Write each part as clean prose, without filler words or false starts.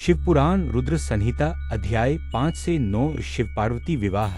शिवपुराण रुद्र संहिता अध्याय 5 से 9 शिव पार्वती विवाह।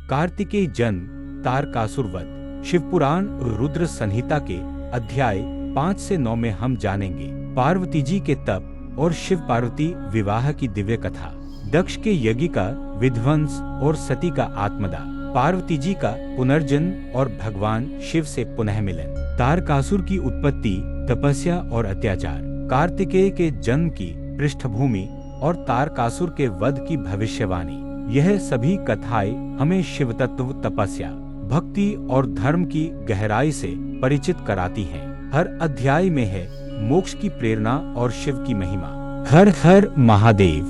कार्तिकेय जन्म तारकासुर वध। शिवपुराण रुद्र संहिता के अध्याय 5 से 9 में हम जानेंगे पार्वती जी के तप और शिव पार्वती विवाह की दिव्य कथा, दक्ष के यज्ञ का विध्वंस और सती का आत्मदाह, पार्वती जी का पुनर्जन्म और भगवान शिव से पुनः मिलन, तारकासुर की उत्पत्ति, तपस्या और अत्याचार, कार्तिकेय के जन्म की पृष्ठभूमि और तारकासुर के वध की भविष्यवाणी। यह सभी कथाएं हमें शिव तत्व, तपस्या, भक्ति और धर्म की गहराई से परिचित कराती हैं। हर अध्याय में है मोक्ष की प्रेरणा और शिव की महिमा। हर हर महादेव।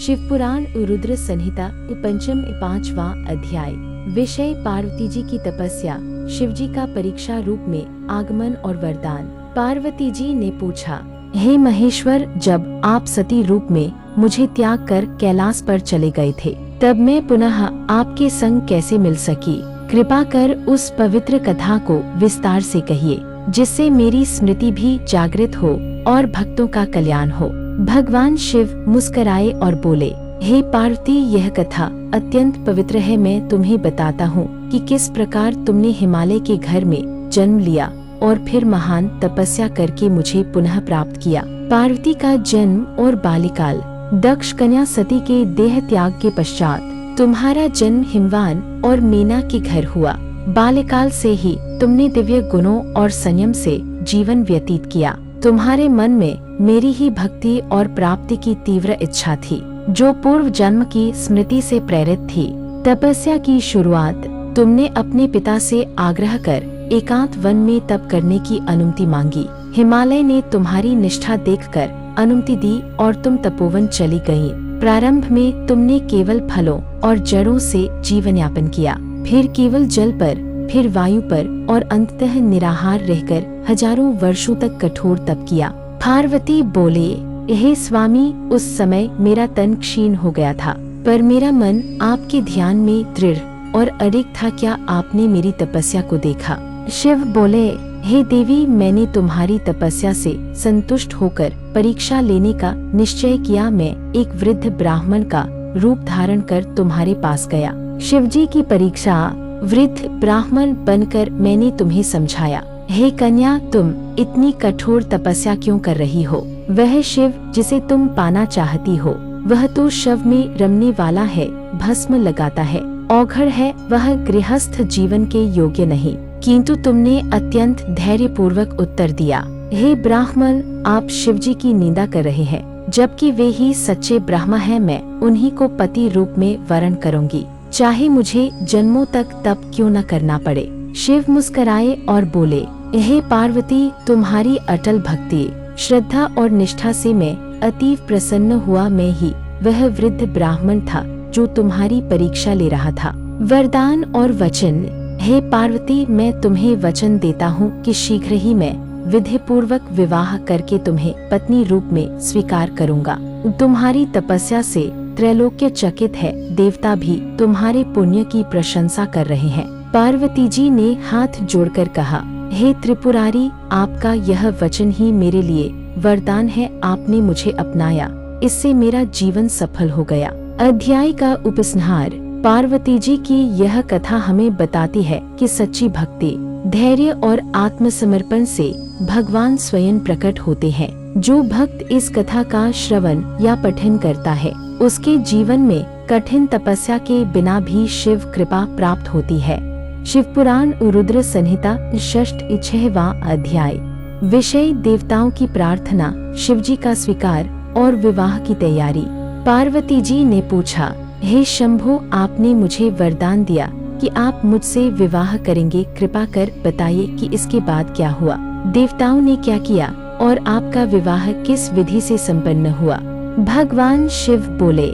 शिवपुराण रुद्र संहिता पंचम 5वां अध्याय। विषय पार्वती जी की तपस्या, शिवजी का परीक्षा रूप में आगमन और वरदान। पार्वती जी ने पूछा, हे महेश्वर, जब आप सती रूप में मुझे त्याग कर कैलाश पर चले गए थे, तब मैं पुनः आपके संग कैसे मिल सकी? कृपा कर उस पवित्र कथा को विस्तार से कहिए, जिससे मेरी स्मृति भी जागृत हो और भक्तों का कल्याण हो। भगवान शिव मुस्कराए और बोले, हे पार्वती, यह कथा अत्यंत पवित्र है। मैं तुम्हें बताता हूँ कि किस प्रकार तुमने हिमालय के घर में जन्म लिया और फिर महान तपस्या करके मुझे पुनः प्राप्त किया। पार्वती का जन्म और बाल्यकाल। दक्ष कन्या सती के देह त्याग के पश्चात तुम्हारा जन्म हिमवान और मीना के घर हुआ। बाल्यकाल से ही तुमने दिव्य गुणों और संयम से जीवन व्यतीत किया। तुम्हारे मन में मेरी ही भक्ति और प्राप्ति की तीव्र इच्छा थी, जो पूर्व जन्म की स्मृति से प्रेरित थी। तपस्या की शुरुआत तुमने अपने पिता से आग्रह कर एकांत वन में तप करने की अनुमति मांगी। हिमालय ने तुम्हारी निष्ठा देखकर अनुमति दी और तुम तपोवन चली गयी। प्रारंभ में तुमने केवल फलों और जड़ों से जीवन यापन किया, फिर केवल जल पर, फिर वायु पर और अंततः निराहार रहकर हजारों वर्षों तक कठोर तप किया। पार्वती बोले, हे स्वामी, उस समय मेरा तन क्षीण हो गया था, पर मेरा मन आपके ध्यान में दृढ़ और अडिग था। क्या आपने मेरी तपस्या को देखा? शिव बोले, हे देवी, मैंने तुम्हारी तपस्या से संतुष्ट होकर परीक्षा लेने का निश्चय किया। मैं एक वृद्ध ब्राह्मण का रूप धारण कर तुम्हारे पास गया। शिवजी की परीक्षा। वृद्ध ब्राह्मण बनकर मैंने तुम्हें समझाया, हे कन्या, तुम इतनी कठोर तपस्या क्यों कर रही हो? वह शिव जिसे तुम पाना चाहती हो, वह तो शव में रमने वाला है, भस्म लगाता है, औघड़ है, वह गृहस्थ जीवन के योग्य नहीं। किंतु तुमने अत्यंत धैर्य पूर्वक उत्तर दिया, हे ब्राह्मण, आप शिवजी की निंदा कर रहे हैं, जबकि वे ही सच्चे ब्रह्मा हैं। मैं उन्हीं को पति रूप में वरण करूंगी, चाहे मुझे जन्मों तक तप क्यों न करना पड़े। शिव मुस्कराए और बोले, हे पार्वती, तुम्हारी अटल भक्ति, श्रद्धा और निष्ठा से मैं अतीव प्रसन्न हुआ। मैं ही वह वृद्ध ब्राह्मण था जो तुम्हारी परीक्षा ले रहा था। वरदान और वचन। हे पार्वती, मैं तुम्हें वचन देता हूँ कि शीघ्र ही मैं विधि पूर्वक विवाह करके तुम्हें पत्नी रूप में स्वीकार करूँगा। तुम्हारी तपस्या से त्रैलोक्य चकित है, देवता भी तुम्हारे पुण्य की प्रशंसा कर रहे हैं। पार्वती जी ने हाथ जोड़कर कहा, हे त्रिपुरारी, आपका यह वचन ही मेरे लिए वरदान है। आपने मुझे अपनाया, इससे मेरा जीवन सफल हो गया। अध्याय का उपसंहार। पार्वती जी की यह कथा हमें बताती है कि सच्ची भक्ति, धैर्य और आत्मसमर्पण से भगवान स्वयं प्रकट होते हैं। जो भक्त इस कथा का श्रवण या पठन करता है, उसके जीवन में कठिन तपस्या के बिना भी शिव कृपा प्राप्त होती है। शिवपुराण रुद्र संहिता 6वां अध्याय। विषय देवताओं की प्रार्थना, शिवजी का स्वीकार और विवाह की तैयारी। पार्वती जी ने पूछा, हे शंभो, आपने मुझे वरदान दिया कि आप मुझसे विवाह करेंगे। कृपा कर बताइए कि इसके बाद क्या हुआ? देवताओं ने क्या किया और आपका विवाह किस विधि से संपन्न हुआ? भगवान शिव बोले,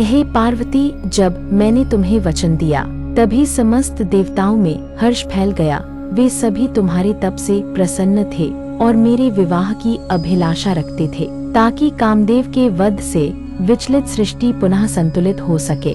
हे पार्वती, जब मैंने तुम्हें वचन दिया, तभी समस्त देवताओं में हर्ष फैल गया। वे सभी तुम्हारे तप से प्रसन्न थे और मेरे विवाह की अभिलाषा रखते थे, ताकि कामदेव के वध से विचलित सृष्टि पुनः संतुलित हो सके।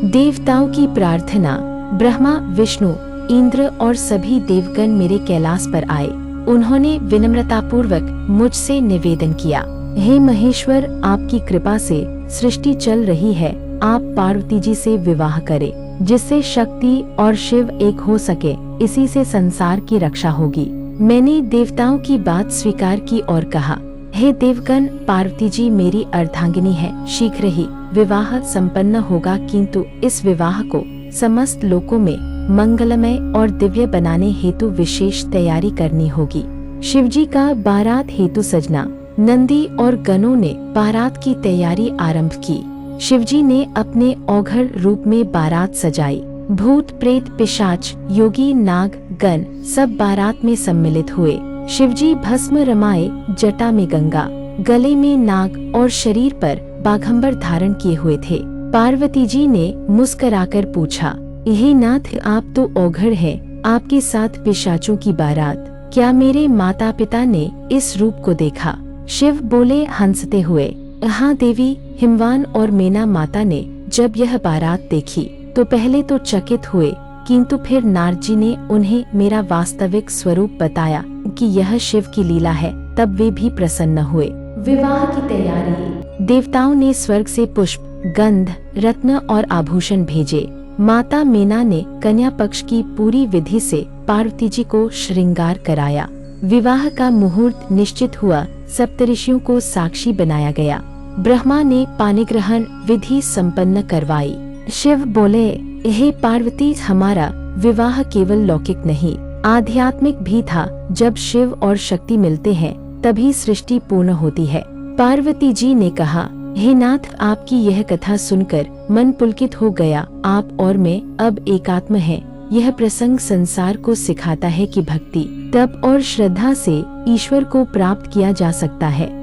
देवताओं की प्रार्थना। ब्रह्मा, विष्णु, इंद्र और सभी देवगण मेरे कैलाश पर आए। उन्होंने विनम्रता पूर्वक मुझसे निवेदन किया, हे महेश्वर, आपकी कृपा से सृष्टि चल रही है। आप पार्वती जी से विवाह करें, जिससे शक्ति और शिव एक हो सके। इसी से संसार की रक्षा होगी। मैंने देवताओं की बात स्वीकार की और कहा, हे देवगण, पार्वती जी मेरी अर्धांगिनी है। शीघ्र ही विवाह संपन्न होगा, किंतु इस विवाह को समस्त लोकों में मंगलमय और दिव्य बनाने हेतु विशेष तैयारी करनी होगी। शिवजी का बारात हेतु सजना। नंदी और गणों ने बारात की तैयारी आरंभ की। शिवजी ने अपने औघड़ रूप में बारात सजाई। भूत प्रेत पिशाच योगी नाग गण सब बारात में सम्मिलित हुए। शिवजी भस्म रमाए, जटा में गंगा, गले में नाग और शरीर पर बाघंबर धारण किए हुए थे। पार्वती जी ने मुस्कुराकर पूछा, हे नाथ, आप तो औघड़ हैं, आपके साथ पिशाचों की बारात। क्या मेरे माता पिता ने इस रूप को देखा? शिव बोले हंसते हुए, हाँ देवी। हिमवान और मेना माता ने जब यह बारात देखी तो पहले तो चकित हुए, किंतु फिर नारद जी ने उन्हें मेरा वास्तविक स्वरूप बताया कि यह शिव की लीला है। तब वे भी प्रसन्न हुए। विवाह की तैयारी। देवताओं ने स्वर्ग से पुष्प, गंध, रत्न और आभूषण भेजे। माता मीना ने कन्या पक्ष की पूरी विधि से पार्वती जी को श्रृंगार कराया। विवाह का मुहूर्त निश्चित हुआ। सप्तऋषियों को साक्षी बनाया गया। ब्रह्मा ने पाणिग्रहण विधि संपन्न करवाई। शिव बोले, हे पार्वती, हमारा विवाह केवल लौकिक नहीं, आध्यात्मिक भी था। जब शिव और शक्ति मिलते हैं तभी सृष्टि पूर्ण होती है। पार्वती जी ने कहा, हे नाथ, आपकी यह कथा सुनकर मन पुलकित हो गया। आप और मैं अब एकात्म हैं। यह प्रसंग संसार को सिखाता है कि भक्ति, तप और श्रद्धा से ईश्वर को प्राप्त किया जा सकता है।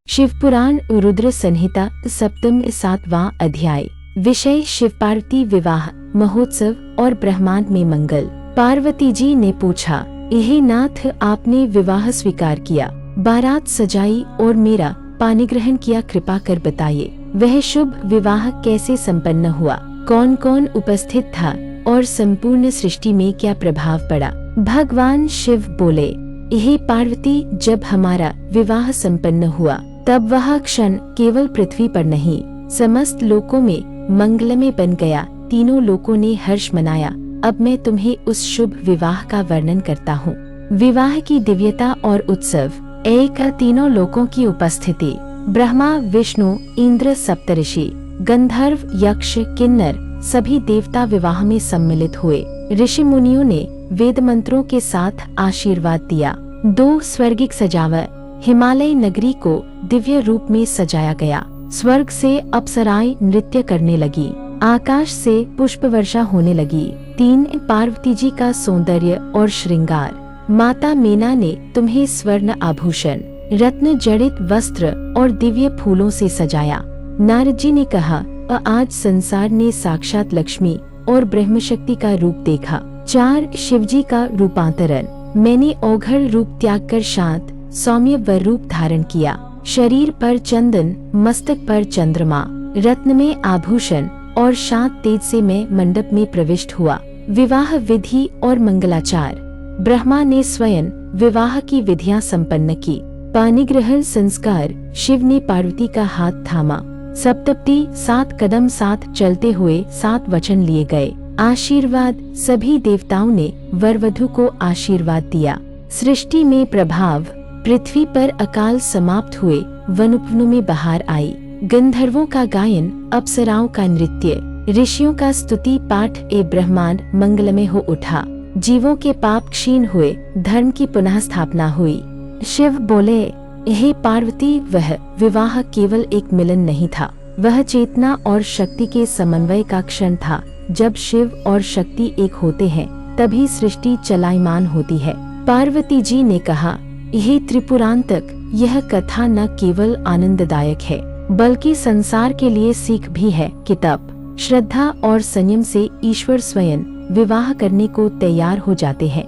शिवपुराण रुद्र संहिता सप्तम 7वां अध्याय। विषय शिव पार्वती विवाह महोत्सव और ब्रह्मांड में मंगल। पार्वती जी ने पूछा, हे नाथ, आपने विवाह स्वीकार किया, बारात सजाई और मेरा पाणिग्रहण किया, कृपा कर बताइए वह शुभ विवाह कैसे संपन्न हुआ, कौन कौन उपस्थित था और संपूर्ण सृष्टि में क्या प्रभाव पड़ा। भगवान शिव बोले, हे पार्वती, जब हमारा विवाह संपन्न हुआ तब वह क्षण केवल पृथ्वी पर नहीं, समस्त लोकों में मंगलमय बन गया। तीनों लोकों ने हर्ष मनाया। अब मैं तुम्हें उस शुभ विवाह का वर्णन करता हूँ। विवाह की दिव्यता और उत्सव। एक, तीनों लोकों की उपस्थिति। ब्रह्मा, विष्णु, इंद्र, सप्तऋषि, गंधर्व, यक्ष, किन्नर सभी देवता विवाह में सम्मिलित हुए। ऋषि मुनियों ने वेद मंत्रों के साथ आशीर्वाद दिया। 2, स्वर्गिक सजावट। हिमालय नगरी को दिव्य रूप में सजाया गया। स्वर्ग से अप्सराएं नृत्य करने लगी। आकाश से पुष्प वर्षा होने लगी। 3, पार्वती जी का सौंदर्य और श्रृंगार। माता मीना ने तुम्हें स्वर्ण आभूषण, रत्न जड़ित वस्त्र और दिव्य फूलों से सजाया। नारद जी ने कहा, आज संसार ने साक्षात लक्ष्मी और ब्रह्मशक्ति का रूप देखा। 4, शिवजी का रूपांतरण। मैंने औघड़ रूप त्याग कर शांत सौम्य वर रूप धारण किया। शरीर पर चंदन, मस्तक पर चंद्रमा, रत्न में आभूषण और शांत तेज से मैं मंडप में प्रविष्ट हुआ। विवाह विधि और मंगलाचार। ब्रह्मा ने स्वयं विवाह की विधियां संपन्न की। पाणिग्रहण संस्कार। शिव ने पार्वती का हाथ थामा। सप्तपदी 7 कदम साथ चलते हुए 7 वचन लिए गए। आशीर्वाद। सभी देवताओं ने वरवधु को आशीर्वाद दिया। सृष्टि में प्रभाव। पृथ्वी पर अकाल समाप्त हुए, वनोपवनों में बहार आई। गंधर्वों का गायन, अप्सराओं का नृत्य, ऋषियों का स्तुति पाठ। ब्रह्मांड मंगलमय हो उठा। जीवों के पाप क्षीण हुए, धर्म की पुनः स्थापना हुई। शिव बोले, हे पार्वती, वह विवाह केवल एक मिलन नहीं था, वह चेतना और शक्ति के समन्वय का क्षण था। जब शिव और शक्ति एक होते हैं तभी सृष्टि चलायमान होती है। पार्वती जी ने कहा, हे त्रिपुरांतक, यह कथा न केवल आनंददायक है बल्कि संसार के लिए सीख भी है कि तप, श्रद्धा और संयम से ईश्वर स्वयं विवाह करने को तैयार हो जाते हैं।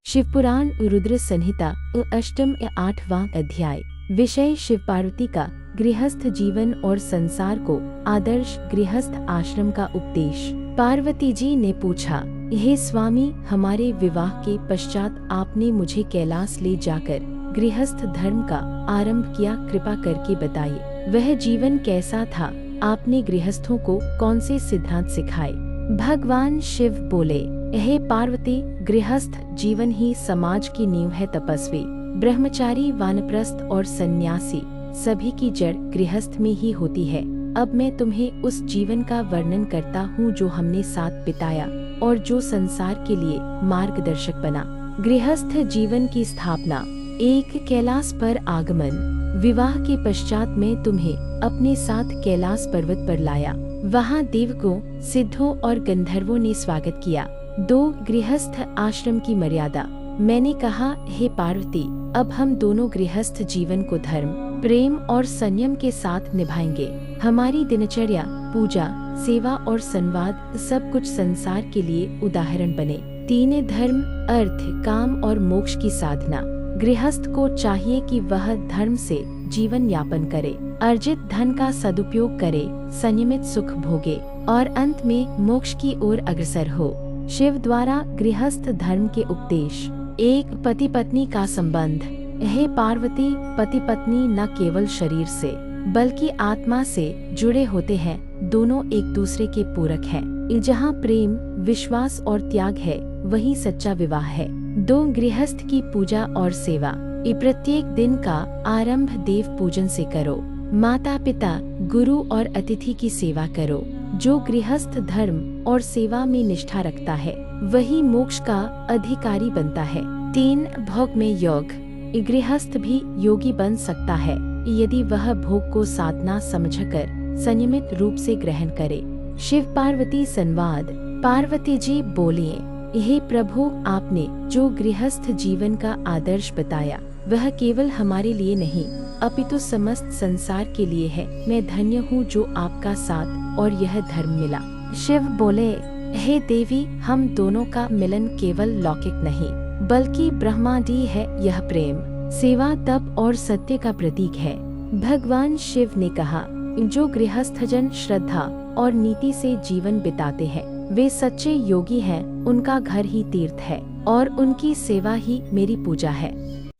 शिवपुराण रुद्र संहिता अष्टम 8वां अध्याय। विषय शिव पार्वती का गृहस्थ जीवन और संसार को आदर्श गृहस्थ आश्रम का उपदेश। पार्वती जी ने पूछा, हे स्वामी, हमारे विवाह के पश्चात आपने मुझे कैलाश ले जाकर गृहस्थ धर्म का आरंभ किया, कृपा करके बताइए वह जीवन कैसा था, आपने गृहस्थों को कौन से सिद्धांत सिखाए। भगवान शिव बोले, हे पार्वती, गृहस्थ जीवन ही समाज की नींव है। तपस्वी, ब्रह्मचारी, वानप्रस्थ और सन्यासी सभी की जड़ गृहस्थ में ही होती है। अब मैं तुम्हें उस जीवन का वर्णन करता हूँ जो हमने साथ बिताया और जो संसार के लिए मार्गदर्शक बना। गृहस्थ जीवन की स्थापना। एक, कैलाश पर आगमन। विवाह के पश्चात मैं तुम्हें अपने साथ कैलाश पर्वत पर लाया। वहाँ देवकों, सिद्धों और गंधर्वों ने स्वागत किया। 2, गृहस्थ आश्रम की मर्यादा। मैंने कहा, हे पार्वती, अब हम दोनों गृहस्थ जीवन को धर्म, प्रेम और संयम के साथ निभाएंगे। हमारी दिनचर्या, पूजा, सेवा और संवाद सब कुछ संसार के लिए उदाहरण बने। 3, धर्म, अर्थ, काम और मोक्ष की साधना। गृहस्थ को चाहिए कि वह धर्म से जीवन यापन करे, अर्जित धन का सदुपयोग करे, संयमित सुख भोगे और अंत में मोक्ष की ओर अग्रसर हो। शिव द्वारा गृहस्थ धर्म के उपदेश। 1, पति पत्नी का संबंध। हे पार्वती, पति पत्नी न केवल शरीर से बल्कि आत्मा से जुड़े होते हैं। दोनों एक दूसरे के पूरक हैं। जहाँ प्रेम, विश्वास और त्याग है, वही सच्चा विवाह है। 2, गृहस्थ की पूजा और सेवा। प्रत्येक दिन का आरंभ देव पूजन से करो। माता पिता, गुरु और अतिथि की सेवा करो। जो गृहस्थ धर्म और सेवा में निष्ठा रखता है, वही मोक्ष का अधिकारी बनता है। 3, भोग में योग। गृहस्थ भी योगी बन सकता है यदि वह भोग को साधना समझकर संयमित रूप से ग्रहण करे। शिव पार्वती संवाद। पार्वती जी बोलिए, हे प्रभु, आपने जो गृहस्थ जीवन का आदर्श बताया वह केवल हमारे लिए नहीं अपितु समस्त संसार के लिए है। मैं धन्य हूँ जो आपका साथ और यह धर्म मिला। शिव बोले, हे देवी, हम दोनों का मिलन केवल लौकिक नहीं बल्कि ब्रह्मांडीय है। यह प्रेम, सेवा, तप और सत्य का प्रतीक है। भगवान शिव ने कहा, जो गृहस्थजन श्रद्धा और नीति से जीवन बिताते हैं वे सच्चे योगी हैं। उनका घर ही तीर्थ है और उनकी सेवा ही मेरी पूजा है।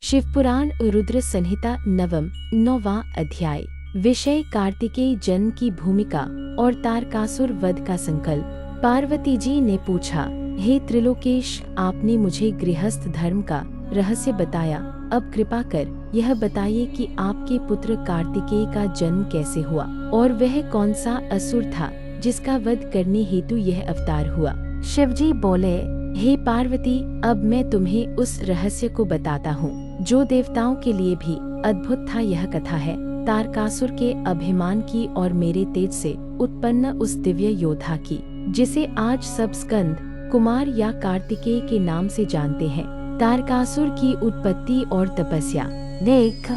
शिव पुराण रुद्र संहिता 9वां अध्याय। विषय, कार्तिकेय जन्म की भूमिका और तारकासुर वध का संकल्प। पार्वती जी ने पूछा, हे त्रिलोकेश, आपने मुझे गृहस्थ धर्म का रहस्य बताया। अब कृपा कर यह बताइए कि आपके पुत्र कार्तिकेय का जन्म कैसे हुआ और वह कौन सा असुर था जिसका वध करने हेतु यह अवतार हुआ। शिवजी बोले, हे पार्वती, अब मैं तुम्हें उस रहस्य को बताता हूँ जो देवताओं के लिए भी अद्भुत था। यह कथा है तारकासुर के अभिमान की और मेरे तेज से उत्पन्न उस दिव्य योद्धा की, जिसे आज सब स्कंद, कुमार या कार्तिकेय के नाम से जानते हैं। तारकासुर की उत्पत्ति और तपस्या। देख,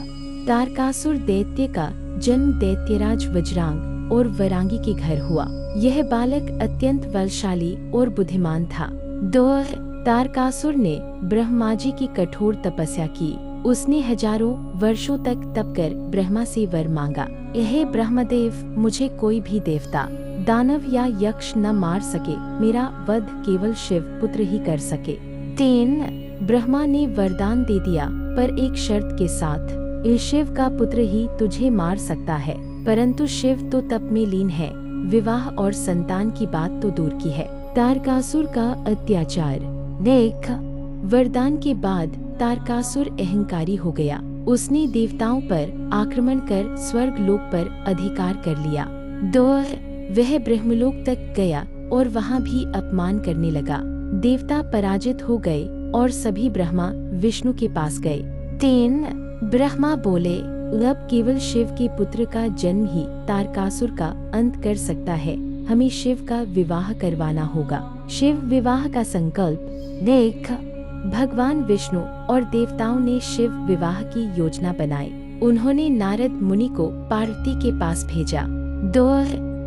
तारकासुर दैत्य का जन्म दैत्यराज वज्रांग और वरांगी के घर हुआ। यह बालक अत्यंत बलशाली और बुद्धिमान था। 2, तारकासुर ने ब्रह्मा जी की कठोर तपस्या की। उसने हजारों वर्षों तक तप कर ब्रह्मा से वर मांगा, हे ब्रह्मदेव, मुझे कोई भी देवता, दानव या यक्ष न मार सके। मेरा वध केवल शिव पुत्र ही कर सके। 3, ब्रह्मा ने वरदान दे दिया, पर एक शर्त के साथ, शिव का पुत्र ही तुझे मार सकता है। परंतु शिव तो तप में लीन है, विवाह और संतान की बात तो दूर की है। तारकासुर का अत्याचार। देख, वरदान के बाद तारकासुर अहंकारी हो गया। उसने देवताओं पर आक्रमण कर स्वर्ग लोक पर अधिकार कर लिया। 2, वह ब्रह्मलोक तक गया और वहाँ भी अपमान करने लगा। देवता पराजित हो गए और सभी ब्रह्मा विष्णु के पास गए। 3, ब्रह्मा बोले, अब केवल शिव के पुत्र का जन्म ही तारकासुर का अंत कर सकता है। हमें शिव का विवाह करवाना होगा। शिव विवाह का संकल्प। देख, भगवान विष्णु और देवताओं ने शिव विवाह की योजना बनाई। उन्होंने नारद मुनि को पार्वती के पास भेजा। 2,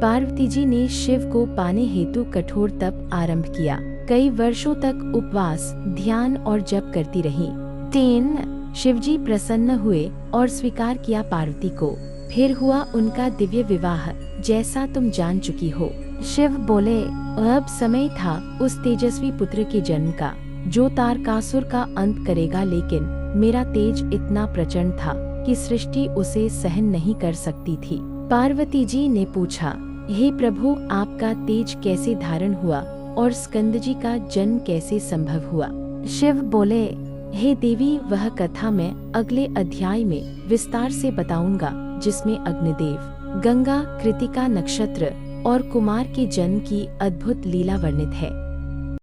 पार्वती जी ने शिव को पाने हेतु कठोर तप आरंभ किया। कई वर्षों तक उपवास, ध्यान और जप करती रही। 3, शिवजी प्रसन्न हुए और स्वीकार किया पार्वती को। फिर हुआ उनका दिव्य विवाह, जैसा तुम जान चुकी हो। शिव बोले, अब समय था उस तेजस्वी पुत्र के जन्म का, जो तारकासुर का अंत करेगा, लेकिन मेरा तेज इतना प्रचंड था कि सृष्टि उसे सहन नहीं कर सकती थी। पार्वती जी ने पूछा, हे प्रभु, आपका तेज कैसे धारण हुआ और स्कंद जी का जन्म कैसे संभव हुआ? शिव बोले, हे देवी, वह कथा मैं अगले अध्याय में विस्तार से बताऊंगा, जिसमें अग्निदेव, गंगा, कृतिका नक्षत्र और कुमार के जन्म की अद्भुत लीला वर्णित है।